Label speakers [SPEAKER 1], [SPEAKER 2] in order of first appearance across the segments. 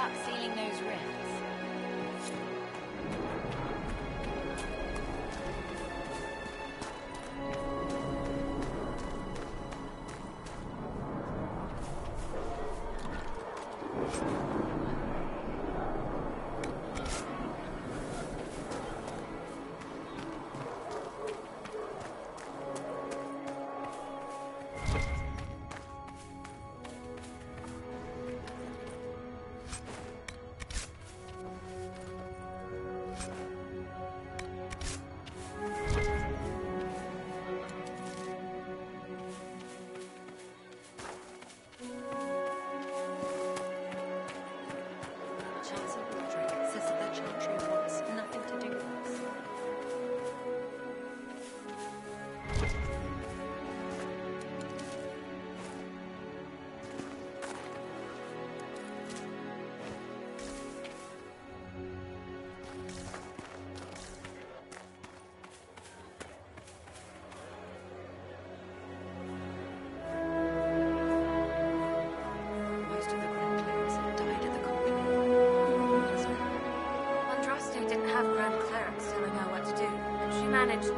[SPEAKER 1] luck sealing those rifts?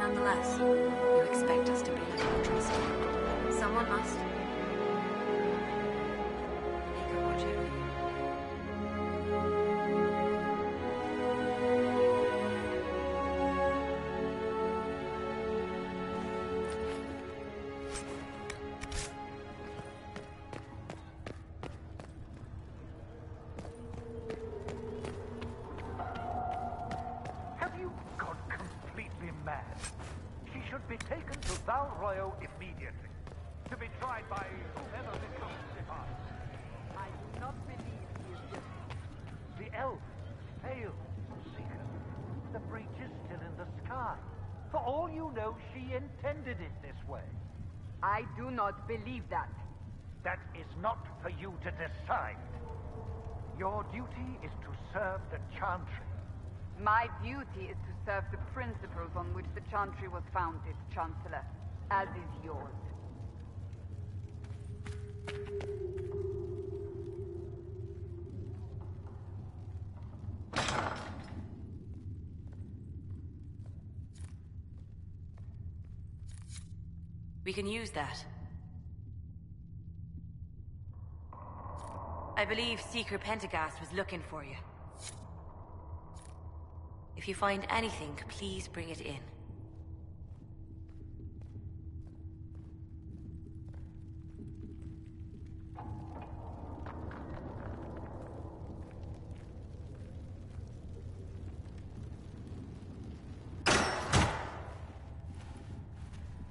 [SPEAKER 1] Nonetheless, you expect us to be like fortress. Someone must. Make her watch over you.
[SPEAKER 2] Be taken to Val Royo immediately, to be tried by whomever this justifies. I do not believe he is guilty. The elf failed, Seeker. The breach is still in the sky. For all you know, she intended it this way.
[SPEAKER 3] I do not believe that.
[SPEAKER 2] That is not for you to decide. Your duty is to serve the Chantry.
[SPEAKER 3] My duty is to serve the principles on which the Chantry was founded, Chancellor, as is yours.
[SPEAKER 1] We can use that. I believe Seeker Pentagast was looking for you. If you find anything, please bring it in.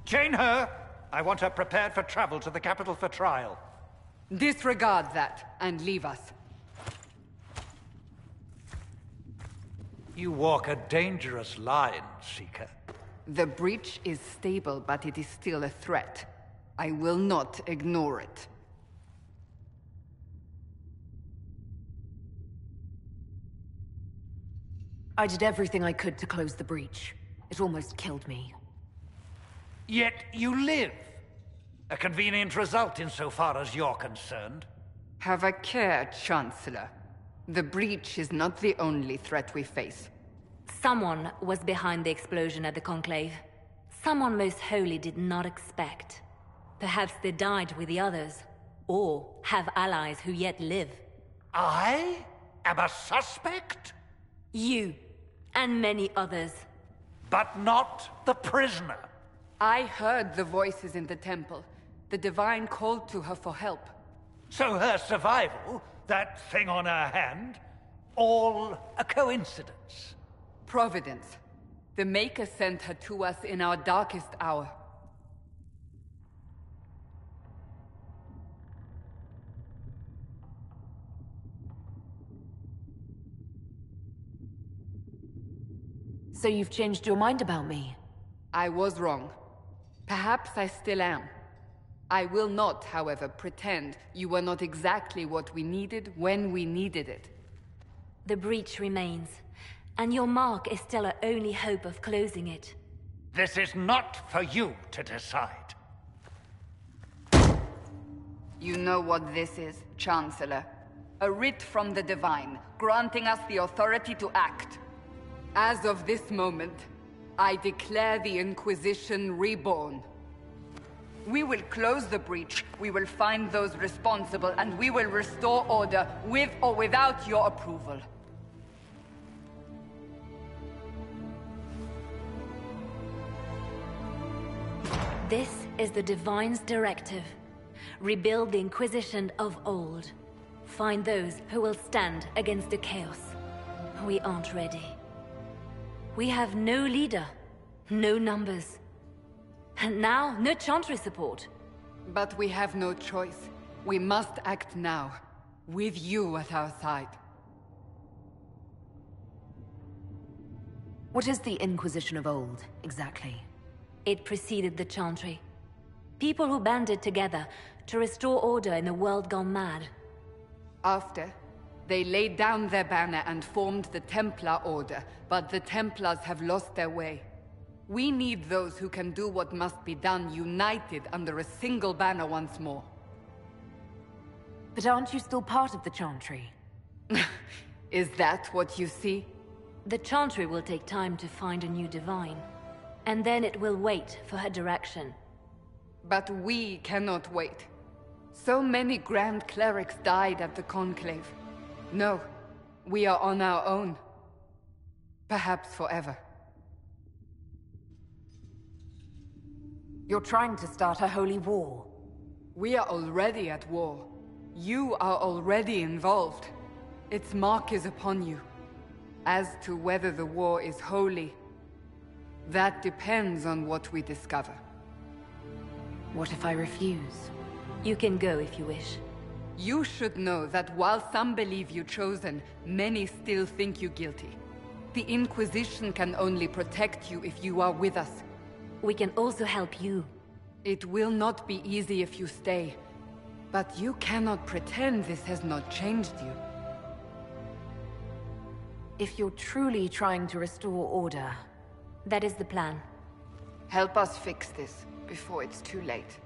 [SPEAKER 2] Chain her! I want her prepared for travel to the capital for trial.
[SPEAKER 3] Disregard that, and leave us.
[SPEAKER 2] You walk a dangerous line, Seeker.
[SPEAKER 3] The breach is stable, but it is still a threat. I will not ignore it.
[SPEAKER 4] I did everything I could to close the breach. It almost killed me.
[SPEAKER 2] Yet you live. A convenient result insofar as you're concerned.
[SPEAKER 3] Have a care, Chancellor. The breach is not the only threat we face.
[SPEAKER 1] Someone was behind the explosion at the Conclave. Someone most holy did not expect. Perhaps they died with the others, or have allies who yet live.
[SPEAKER 2] I am a suspect?
[SPEAKER 1] You, and many others.
[SPEAKER 2] But not the prisoner.
[SPEAKER 3] I heard the voices in the temple. The Divine called to her for help.
[SPEAKER 2] So her survival, that thing on her hand, all a coincidence?
[SPEAKER 3] Providence. The Maker sent her to us in our darkest hour.
[SPEAKER 4] So you've changed your mind about me?
[SPEAKER 3] I was wrong. Perhaps I still am. I will not, however, pretend you were not exactly what we needed when we needed it.
[SPEAKER 1] The breach remains, and your mark is still our only hope of closing it.
[SPEAKER 2] This is not for you to decide.
[SPEAKER 3] You know what this is, Chancellor. A writ from the Divine, granting us the authority to act. As of this moment, I declare the Inquisition reborn. We will close the breach, we will find those responsible, and we will restore order with or without your approval.
[SPEAKER 1] This is the Divine's directive. Rebuild the Inquisition of old. Find those who will stand against the chaos. We aren't ready. We have no leader, no numbers. And now, no Chantry support.
[SPEAKER 3] But we have no choice. We must act now, with you at our side.
[SPEAKER 4] What is the Inquisition of old, exactly?
[SPEAKER 1] It preceded the Chantry. People who banded together to restore order in a world gone mad.
[SPEAKER 3] After, they laid down their banner and formed the Templar Order, but the Templars have lost their way. We need those who can do what must be done, united under a single banner once more.
[SPEAKER 4] But aren't you still part of the Chantry?
[SPEAKER 3] Is that what you see?
[SPEAKER 1] The Chantry will take time to find a new Divine. And then it will wait for her direction.
[SPEAKER 3] But we cannot wait. So many Grand Clerics died at the Conclave. No, we are on our own. Perhaps forever.
[SPEAKER 4] You're trying to start a holy war.
[SPEAKER 3] We are already at war. You are already involved. Its mark is upon you. As to whether the war is holy, that depends on what we discover.
[SPEAKER 4] What if I refuse?
[SPEAKER 1] You can go if you wish.
[SPEAKER 3] You should know that while some believe you chosen, many still think you guilty. The Inquisition can only protect you if you are with us.
[SPEAKER 1] We can also help you.
[SPEAKER 3] It will not be easy if you stay. But you cannot pretend this has not changed you.
[SPEAKER 4] If you're truly trying to restore order,
[SPEAKER 1] That is the plan.
[SPEAKER 3] Help us fix this before it's too late.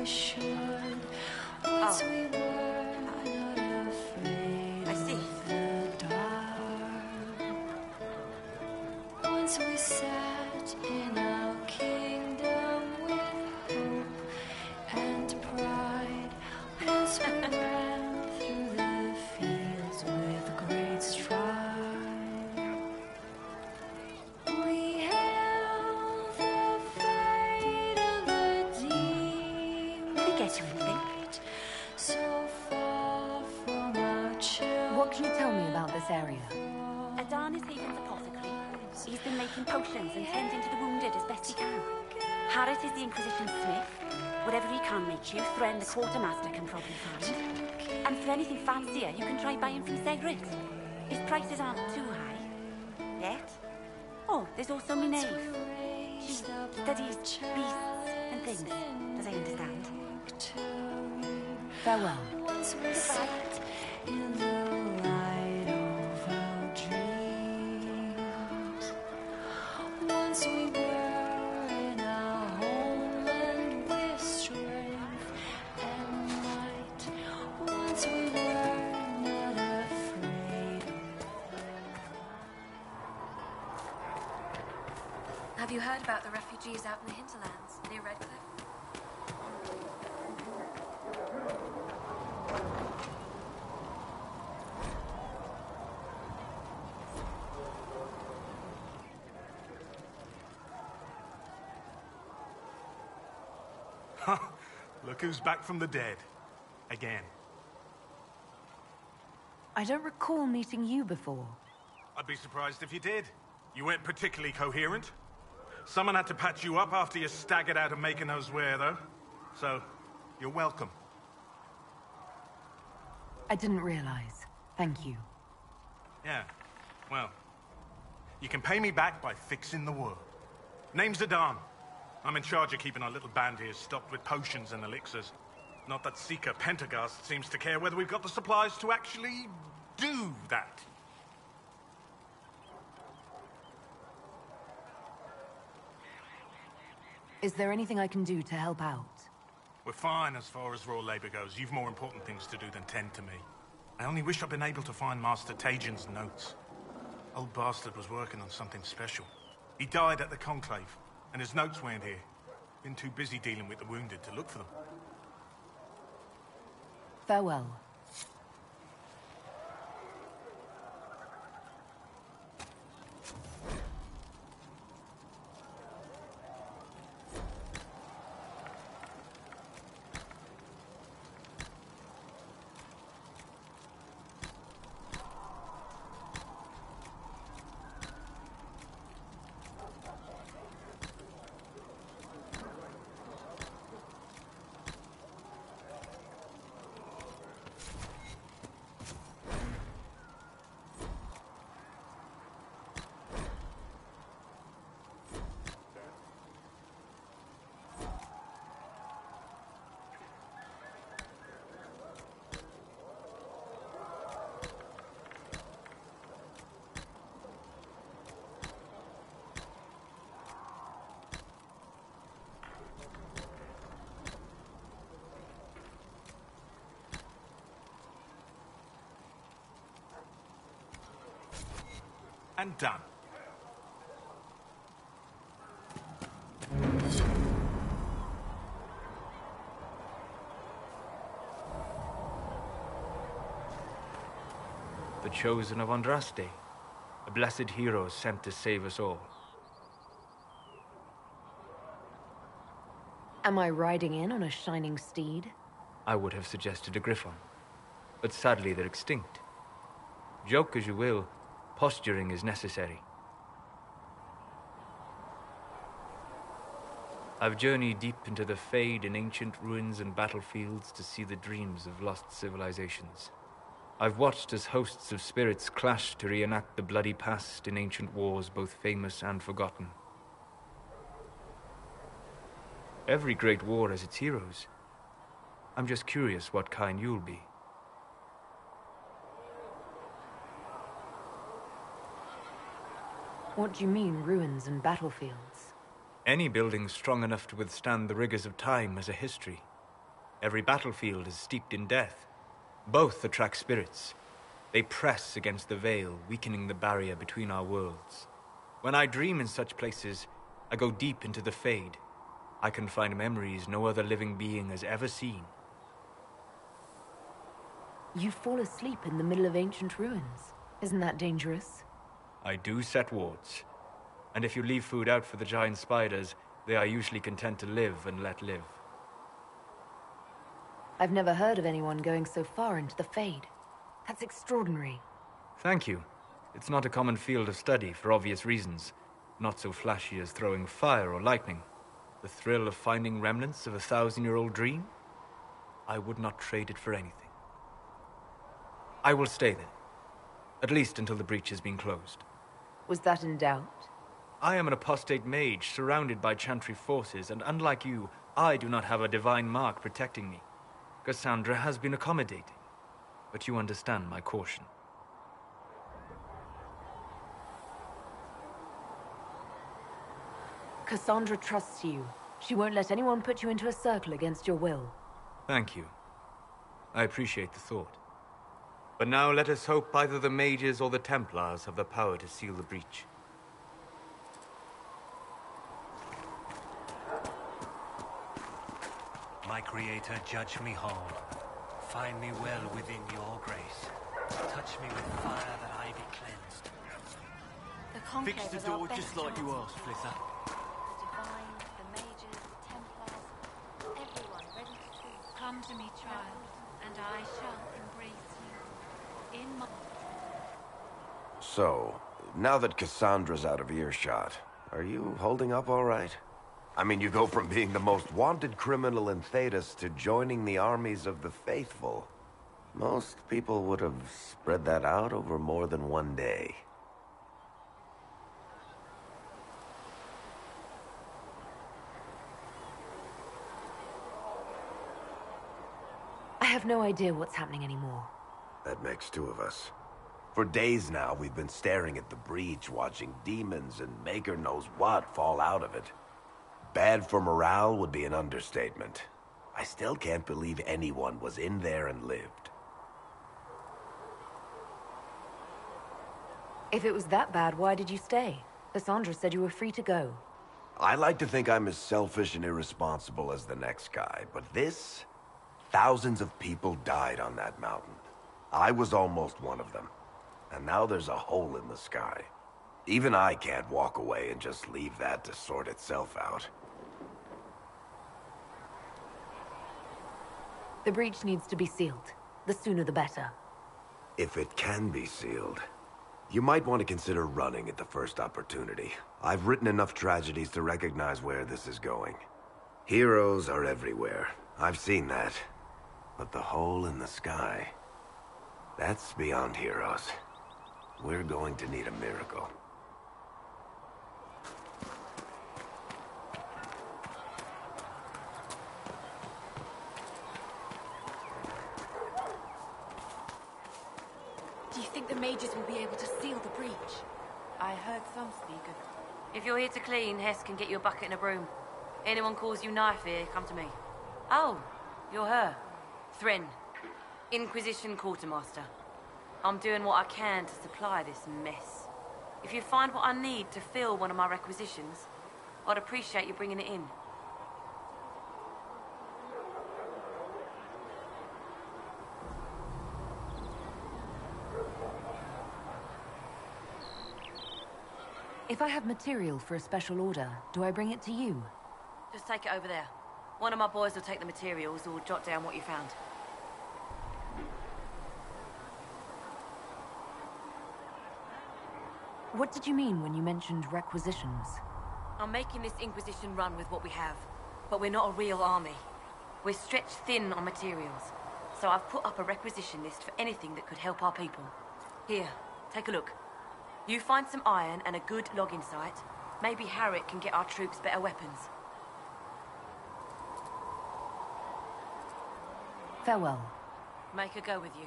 [SPEAKER 5] I see.
[SPEAKER 6] Once we sat in our kingdom with hope and pride. Once we ran through the fields with great stride. We hailed the fate of the demon.
[SPEAKER 5] Did he get you anything?
[SPEAKER 6] So far from our children.
[SPEAKER 4] What can you tell me about this area?
[SPEAKER 5] Adan is Haven's apothecary. He's been making potions and tending to the wounded as best he can. Harris is the Inquisition smith. Whatever he can make you, Thren the quartermaster can probably find. And for anything fancier, you can try buying from Segrit. His prices aren't too high. Yet. Oh, there's also Minave. She studies beasts and things, as I understand.
[SPEAKER 4] Farewell.
[SPEAKER 6] Once we sat in the light of our dreams. Once we were in our homeland with strength and might. Once we were not afraid.
[SPEAKER 7] Have you heard about the refugees out in the hinterlands near Redcliffe?
[SPEAKER 2] Look who's back from the dead. Again.
[SPEAKER 4] I don't recall meeting you before.
[SPEAKER 2] I'd be surprised if you did. You weren't particularly coherent. Someone had to patch you up after you staggered out of making those wear, though. So, you're welcome.
[SPEAKER 4] I didn't realize. Thank you.
[SPEAKER 2] Yeah, well, you can pay me back by fixing the world. Name's Adan. I'm in charge of keeping our little band here stocked with potions and elixirs. Not that Seeker Pentagast seems to care whether we've got the supplies to actually do that.
[SPEAKER 4] Is there anything I can do to help out?
[SPEAKER 2] We're fine as far as raw labor goes. You've more important things to do than tend to me. I only wish I'd been able to find Master Tajin's notes. Old bastard was working on something special. He died at the Conclave, and his notes weren't here. Been too busy dealing with the wounded to look for them.
[SPEAKER 4] Farewell.
[SPEAKER 2] And done.
[SPEAKER 8] The chosen of Andraste, a blessed hero sent to save us all.
[SPEAKER 4] Am I riding in on a shining steed?
[SPEAKER 8] I would have suggested a griffon, but sadly they're extinct. Joke as you will, posturing is necessary. I've journeyed deep into the Fade in ancient ruins and battlefields to see the dreams of lost civilizations. I've watched as hosts of spirits clash to reenact the bloody past in ancient wars both famous and forgotten. Every great war has its heroes. I'm just curious what kind you'll be.
[SPEAKER 4] What do you mean, ruins and battlefields?
[SPEAKER 8] Any building strong enough to withstand the rigors of time has a history. Every battlefield is steeped in death. Both attract spirits. They press against the veil, weakening the barrier between our worlds. When I dream in such places, I go deep into the Fade. I can find memories no other living being has ever seen.
[SPEAKER 4] You fall asleep in the middle of ancient ruins. Isn't that dangerous?
[SPEAKER 8] I do set wards. And if you leave food out for the giant spiders, they are usually content to live and let live.
[SPEAKER 4] I've never heard of anyone going so far into the Fade. That's extraordinary.
[SPEAKER 8] Thank you. It's not a common field of study for obvious reasons. Not so flashy as throwing fire or lightning. The thrill of finding remnants of a 1,000-year-old dream? I would not trade it for anything. I will stay there. At least until the breach has been closed.
[SPEAKER 4] Was that in doubt?
[SPEAKER 8] I am an apostate mage surrounded by Chantry forces, and unlike you, I do not have a divine mark protecting me. Cassandra has been accommodating, but you understand my caution.
[SPEAKER 4] Cassandra trusts you. She won't let anyone put you into a circle against your will.
[SPEAKER 8] Thank you. I appreciate the thought. But now let us hope either the mages or the Templars have the power to seal the breach.
[SPEAKER 2] My Creator, judge me whole. Find me well within your grace. Touch me with fire that I be cleansed.
[SPEAKER 7] The Conclave
[SPEAKER 2] Fix
[SPEAKER 7] is
[SPEAKER 2] the
[SPEAKER 7] our
[SPEAKER 2] door
[SPEAKER 7] best
[SPEAKER 2] just like you
[SPEAKER 7] chance.
[SPEAKER 2] asked, Flither.
[SPEAKER 7] The Divine, the Mages, the Templars, everyone ready to choose.
[SPEAKER 9] Come to me, child, and I shall embrace you. In my...
[SPEAKER 10] So, now that Cassandra's out of earshot, are you holding up all right? I mean, you go from being the most wanted criminal in Thedas to joining the armies of the faithful. Most people would have spread that out over more than one day.
[SPEAKER 4] I have no idea what's happening anymore.
[SPEAKER 10] That makes two of us. For days now, we've been staring at the breach, watching demons and maker knows what fall out of it. Bad for morale would be an understatement. I still can't believe anyone was in there and lived.
[SPEAKER 4] If it was that bad, why did you stay? Cassandra said you were free to go.
[SPEAKER 10] I like to think I'm as selfish and irresponsible as the next guy, but this... Thousands of people died on that mountain. I was almost one of them. And now there's a hole in the sky. Even I can't walk away and just leave that to sort itself out.
[SPEAKER 4] The breach needs to be sealed. The sooner the better.
[SPEAKER 10] If it can be sealed, you might want to consider running at the first opportunity. I've written enough tragedies to recognize where this is going. Heroes are everywhere. I've seen that. But the hole in the sky... that's beyond heroes. We're going to need a miracle.
[SPEAKER 7] Do you think the mages will be able to seal the breach?
[SPEAKER 5] I heard some speak of... If you're here to clean, Hess can get you a bucket and a broom. Anyone calls you knife here, come to me. Oh, you're her. Thren, Inquisition Quartermaster. I'm doing what I can to supply this mess. If you find what I need to fill one of my requisitions, I'd appreciate you bringing it in.
[SPEAKER 4] If I have material for a special order, do I bring it to you?
[SPEAKER 5] Just take it over there. One of my boys will take the materials or jot down what you found.
[SPEAKER 4] What did you mean when you mentioned requisitions?
[SPEAKER 5] I'm making this Inquisition run with what we have, but we're not a real army. We're stretched thin on materials, so I've put up a requisition list for anything that could help our people. Here, take a look. You find some iron and a good logging site, maybe Harriet can get our troops better weapons.
[SPEAKER 4] Farewell.
[SPEAKER 5] Make her go with you.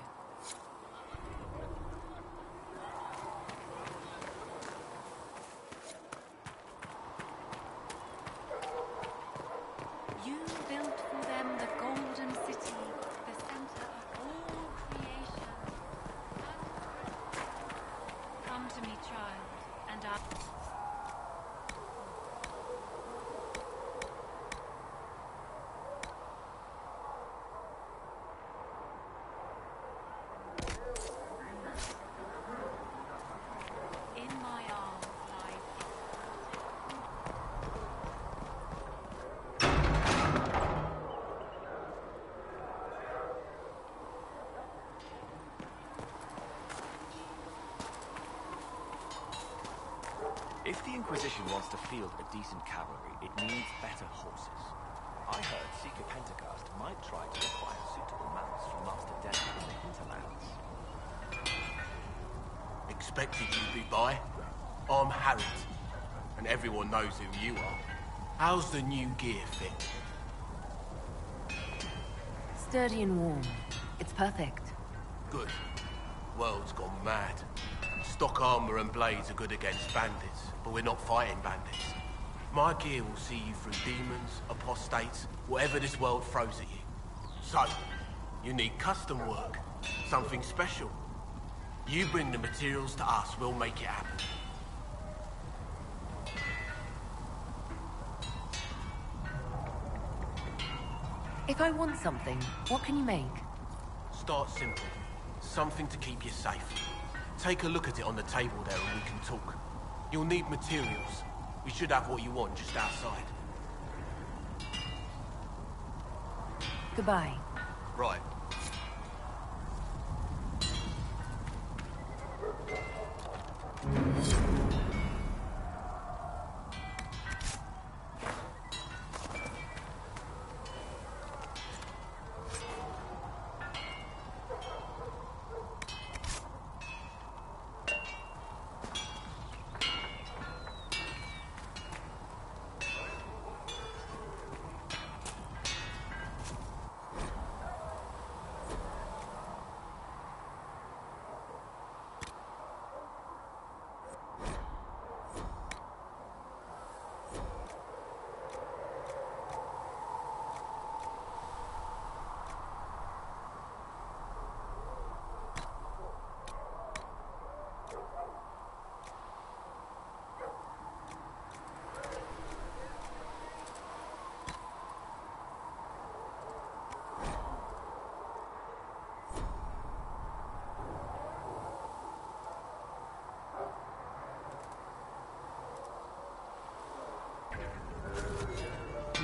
[SPEAKER 9] You built for them the golden city.
[SPEAKER 11] Inquisition wants to field a decent cavalry, it needs better horses. I heard Seeker Pentagast might try to acquire suitable mounts from Master Desert in the hinterlands.
[SPEAKER 12] Expected you'd be by. I'm Harriet, and everyone knows who you are. How's the new gear fit?
[SPEAKER 4] Sturdy and warm. It's perfect.
[SPEAKER 12] Good. World's gone mad. Stock armor and blades are good against bandits, but we're not fighting bandits. My gear will see you through demons, apostates, whatever this world throws at you. So, you need custom work. Something special. You bring the materials to us, we'll make it happen.
[SPEAKER 4] If I want something, what can you make?
[SPEAKER 12] Start simple. Something to keep you safe. Take a look at it on the table there and we can talk. You'll need materials. We should have what you want just outside.
[SPEAKER 4] Goodbye.
[SPEAKER 12] Right.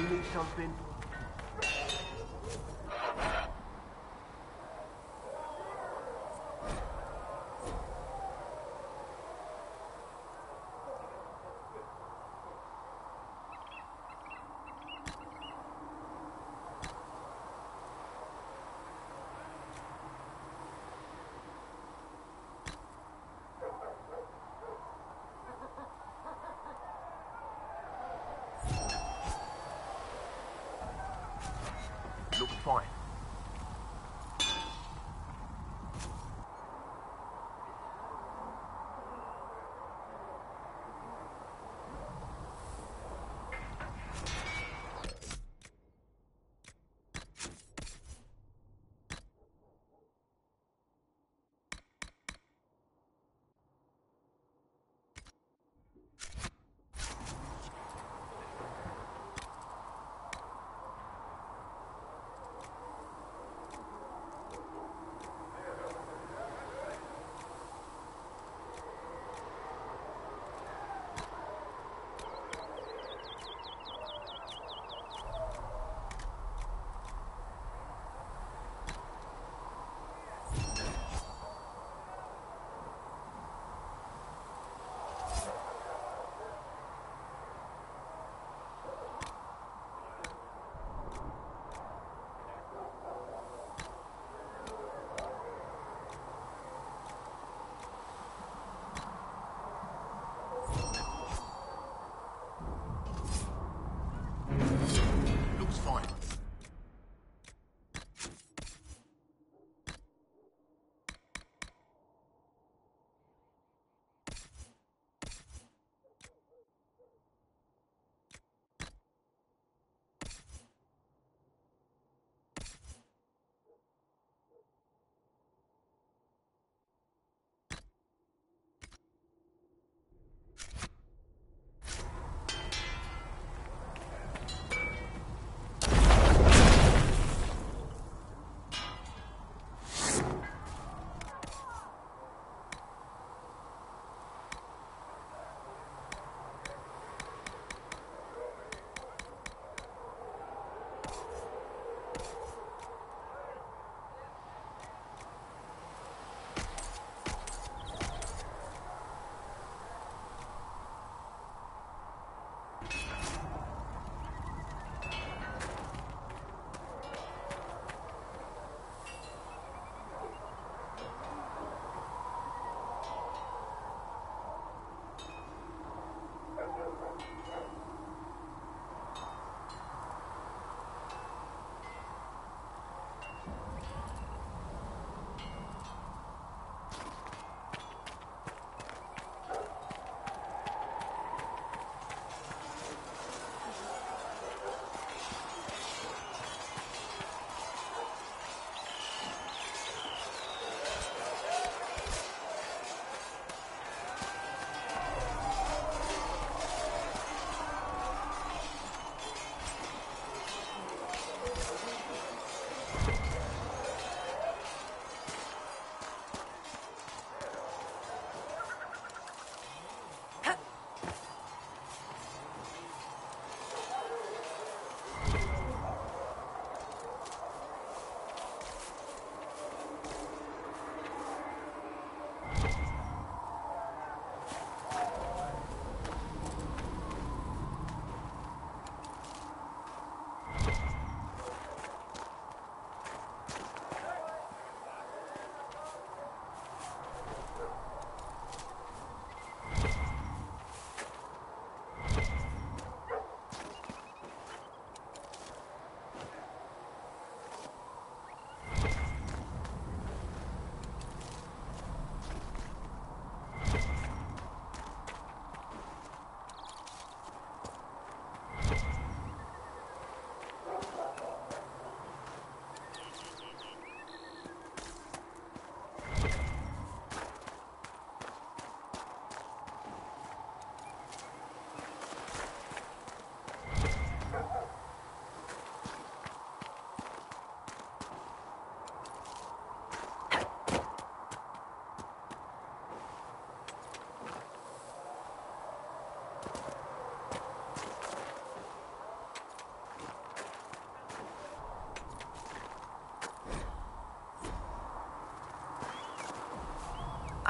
[SPEAKER 12] You need something? Looks fine.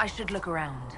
[SPEAKER 4] I should look around.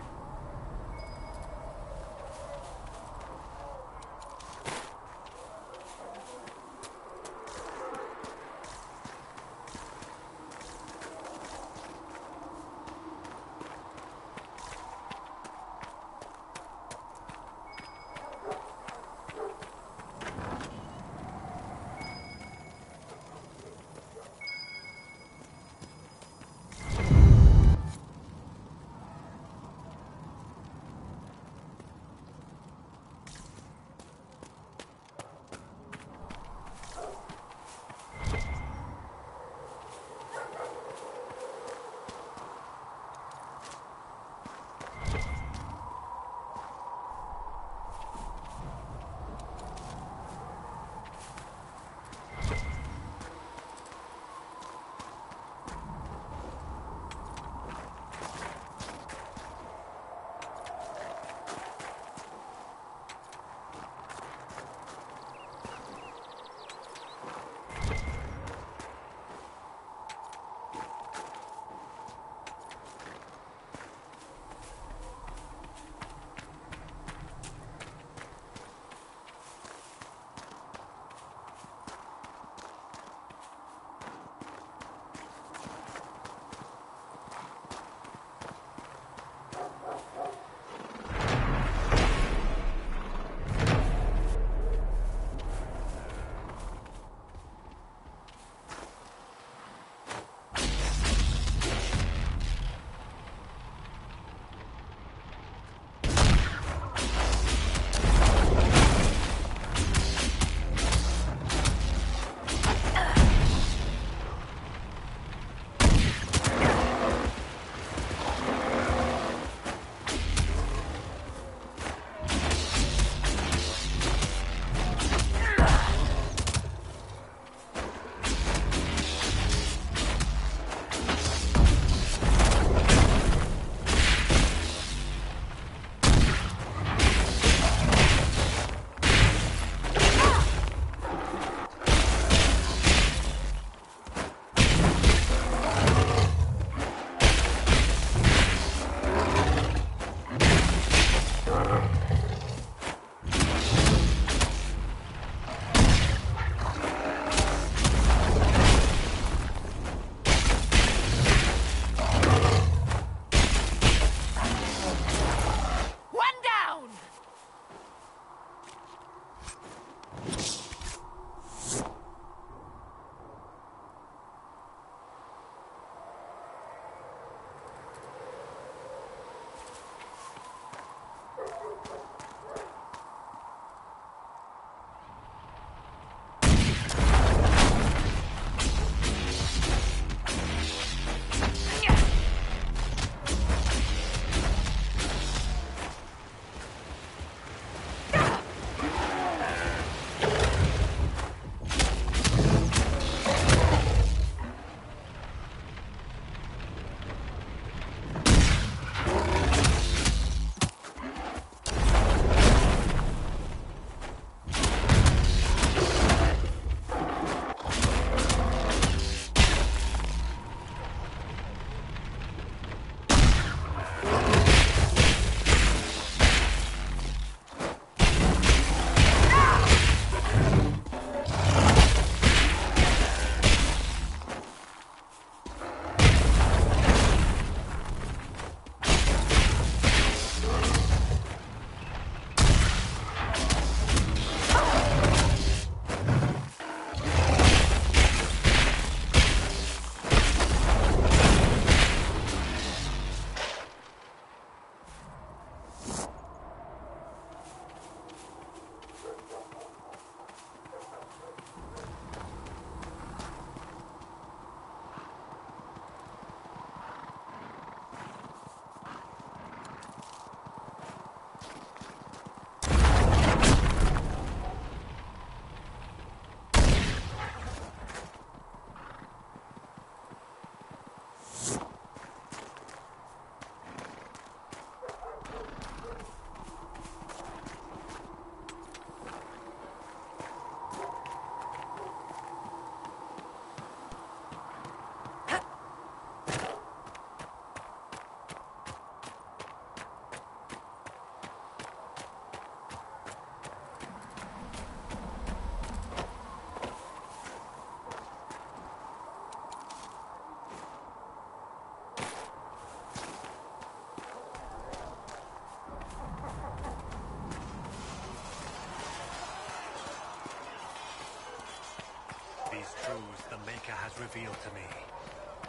[SPEAKER 2] these truths the Maker has revealed to me.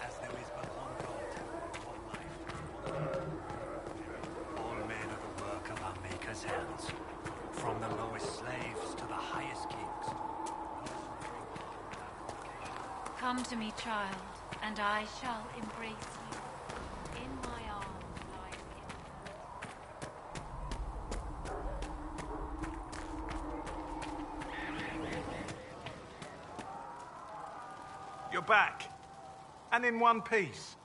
[SPEAKER 2] As there is but one God, one life, one life. All men are the work of our Maker's hands. From the lowest slaves to the highest kings.
[SPEAKER 9] Come to me, child, and I shall embrace you. In my arms lies
[SPEAKER 2] You're back. And in one piece.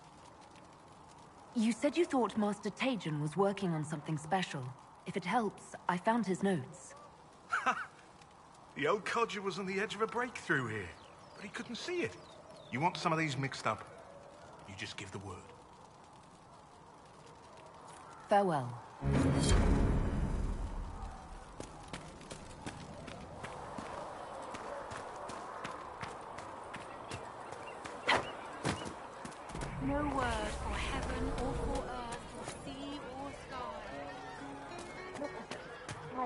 [SPEAKER 4] You said you thought Master Tajan was working on something special. If it helps, I found his notes.
[SPEAKER 13] The old codger was on the edge of a breakthrough here, but he couldn't see it. You want some of these mixed up? You just give the word.
[SPEAKER 4] Farewell.
[SPEAKER 9] no word for heaven or for earth, for sea or sky.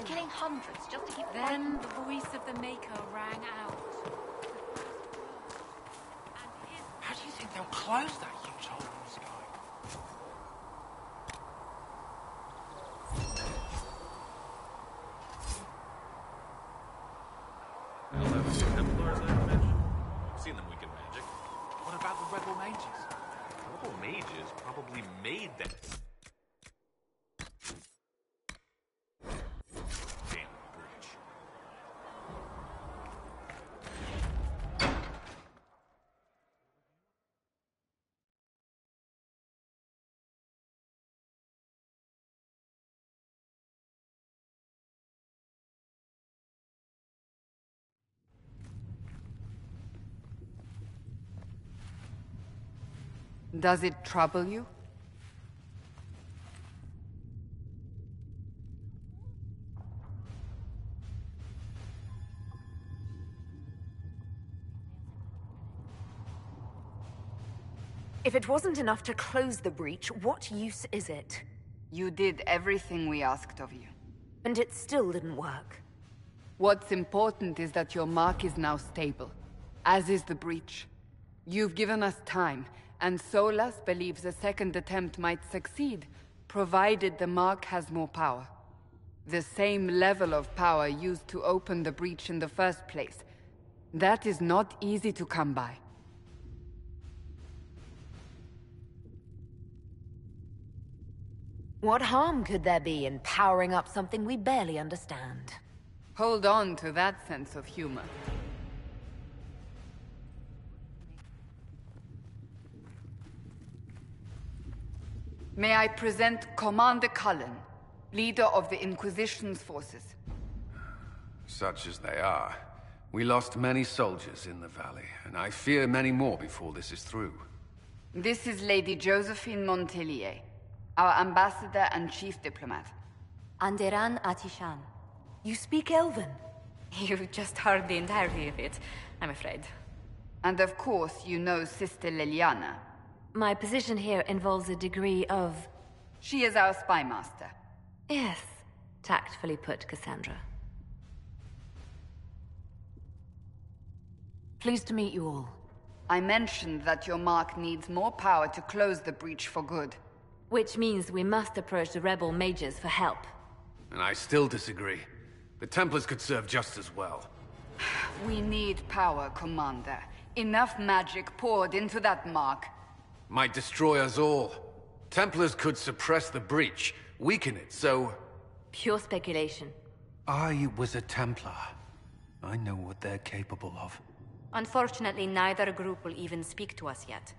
[SPEAKER 7] Killing hundreds just to keep
[SPEAKER 9] Then the voice of the Maker rang out.
[SPEAKER 11] How do you think they'll close that huge hole in the sky?
[SPEAKER 14] Templars, I imagine. I've seen them weaken magic.
[SPEAKER 11] What about the rebel mages?
[SPEAKER 14] Rebel mages probably made them. Damn bridge.
[SPEAKER 3] Does it trouble you?
[SPEAKER 4] If it wasn't enough to close the breach, what use is it?
[SPEAKER 3] You did everything we asked of you.
[SPEAKER 4] And it still didn't work.
[SPEAKER 3] What's important is that your mark is now stable, as is the breach. You've given us time, and Solas believes a second attempt might succeed, provided the mark has more power. The same level of power used to open the breach in the first place. That is not easy to come by.
[SPEAKER 4] What harm could there be in powering up something we barely understand?
[SPEAKER 3] Hold on to that sense of humor. May I present Commander Cullen, leader of the Inquisition's forces.
[SPEAKER 15] Such as they are. We lost many soldiers in the valley, and I fear many more before this is through.
[SPEAKER 3] This is Lady Josephine Montelier, our ambassador and chief diplomat.
[SPEAKER 16] Anderan Atishan.
[SPEAKER 4] You speak Elven?
[SPEAKER 16] You just heard the entirety of it, I'm afraid.
[SPEAKER 3] And of course, you know Sister Liliana.
[SPEAKER 1] My position here involves a degree of...
[SPEAKER 3] She is our spy master.
[SPEAKER 1] Yes, tactfully put, Cassandra.
[SPEAKER 4] Pleased to meet you all.
[SPEAKER 3] I mentioned that your mark needs more power to close the breach for good.
[SPEAKER 1] Which means we must approach the rebel mages for help.
[SPEAKER 15] And I still disagree. The Templars could serve just as well.
[SPEAKER 3] We need power, Commander. Enough magic poured into that mark.
[SPEAKER 15] Might destroy us all. Templars could suppress the breach, weaken it, so...
[SPEAKER 1] Pure speculation.
[SPEAKER 15] I was a Templar. I know what they're capable of.
[SPEAKER 16] Unfortunately, neither group will even speak to us yet.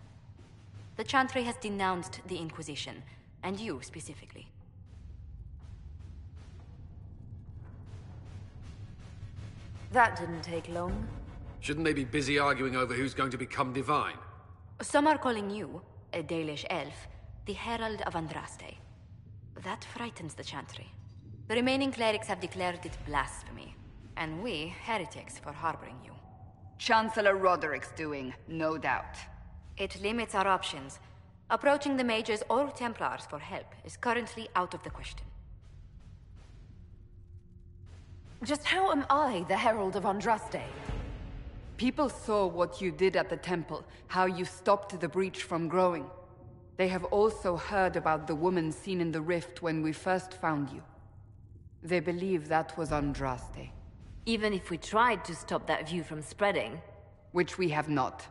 [SPEAKER 16] The Chantry has denounced the Inquisition, and you specifically.
[SPEAKER 4] That didn't take long.
[SPEAKER 15] Shouldn't they be busy arguing over who's going to become divine?
[SPEAKER 16] Some are calling you, a Dalish elf, the Herald of Andraste. That frightens the Chantry. The remaining clerics have declared it blasphemy, and we, heretics, for harboring you.
[SPEAKER 3] Chancellor Roderick's doing, no doubt.
[SPEAKER 16] It limits our options. Approaching the mages or Templars for help is currently out of the question.
[SPEAKER 4] Just how am I the Herald of Andraste?
[SPEAKER 3] People saw what you did at the temple, how you stopped the breach from growing. They have also heard about the woman seen in the rift when we first found you. They believe that was Andraste.
[SPEAKER 1] Even if we tried to stop that view from spreading...
[SPEAKER 3] Which we have not.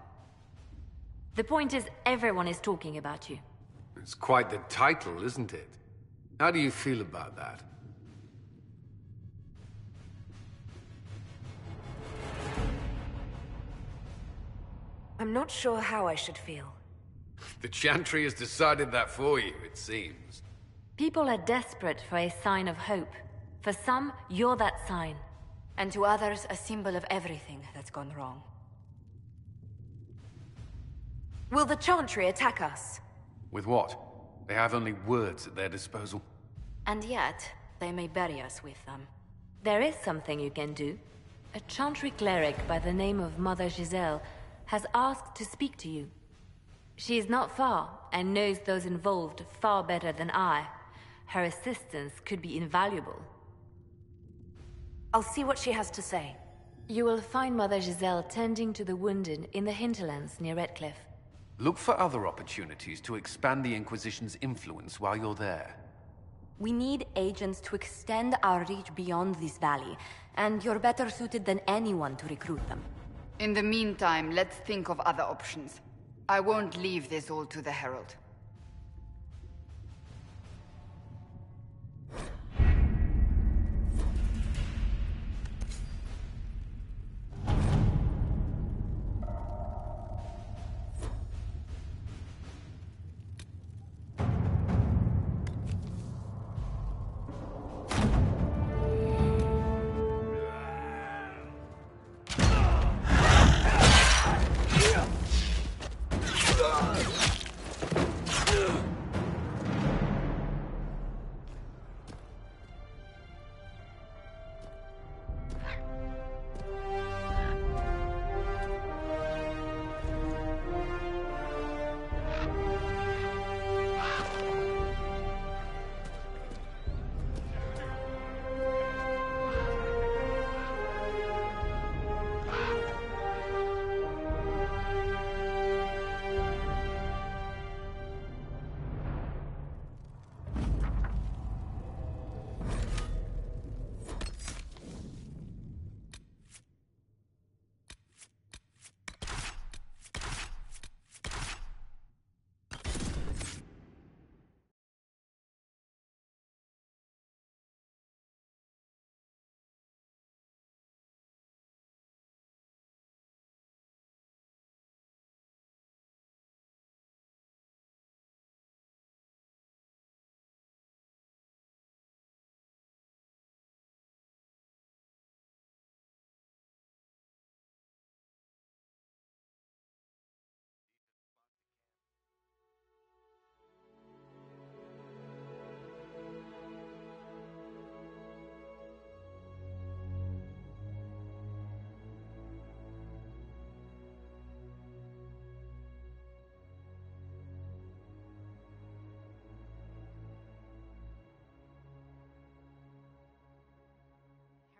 [SPEAKER 1] The point is, everyone is talking about you.
[SPEAKER 15] It's quite the title, isn't it? How do you feel about that?
[SPEAKER 4] I'm not sure how I should feel.
[SPEAKER 15] The Chantry has decided that for you, it seems.
[SPEAKER 1] People are desperate for a sign of hope. For some, you're that sign.
[SPEAKER 16] And to others, a symbol of everything that's gone wrong.
[SPEAKER 4] Will the Chantry attack us?
[SPEAKER 15] With what? They have only words at their disposal.
[SPEAKER 16] And yet, they may bury us with them.
[SPEAKER 1] There is something you can do. A Chantry cleric by the name of Mother Giselle has asked to speak to you. She is not far, and knows those involved far better than I. Her assistance could be invaluable.
[SPEAKER 4] I'll see what she has to say.
[SPEAKER 1] You will find Mother Giselle tending to the wounded in the hinterlands near Redcliffe.
[SPEAKER 15] Look for other opportunities to expand the Inquisition's influence while you're there.
[SPEAKER 16] We need agents to extend our reach beyond this valley, and you're better suited than anyone to recruit them.
[SPEAKER 3] In the meantime, let's think of other options. I won't leave this all to the Herald.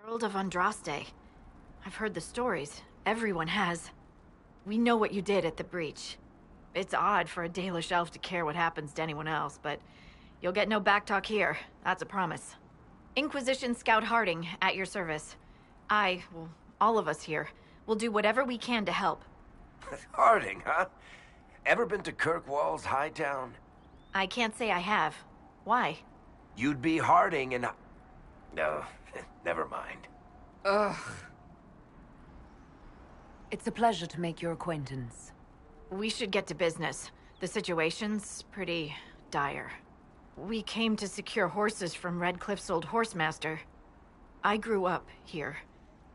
[SPEAKER 17] Herald of Andraste. I've heard the stories. Everyone has. We know what you did at the breach. It's odd for a Dalish elf to care what happens to anyone else, but you'll get no backtalk here. That's a promise. Inquisition Scout Harding, at your service. Well, all of us here, will do whatever we can to help.
[SPEAKER 10] Harding, huh? Ever been to Kirkwall's Hightown?
[SPEAKER 17] I can't say I have. Why?
[SPEAKER 10] You'd be Harding and... No, never mind.
[SPEAKER 3] Ugh.
[SPEAKER 4] It's a pleasure to make your acquaintance.
[SPEAKER 17] We should get to business. The situation's pretty dire. We came to secure horses from Redcliffe's old horsemaster. I grew up here,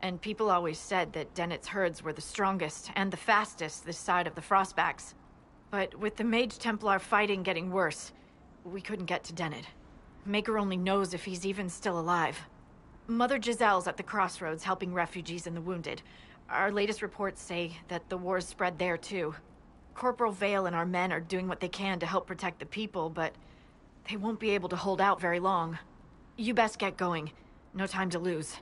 [SPEAKER 17] and people always said that Dennett's herds were the strongest and the fastest this side of the Frostbacks. But with the Mage Templar fighting getting worse, we couldn't get to Dennett. Maker only knows if he's even still alive. Mother Giselle's at the crossroads helping refugees and the wounded. Our latest reports say that the war's spread there too. Corporal Vale and our men are doing what they can to help protect the people, but they won't be able to hold out very long. You best get going. No time to lose.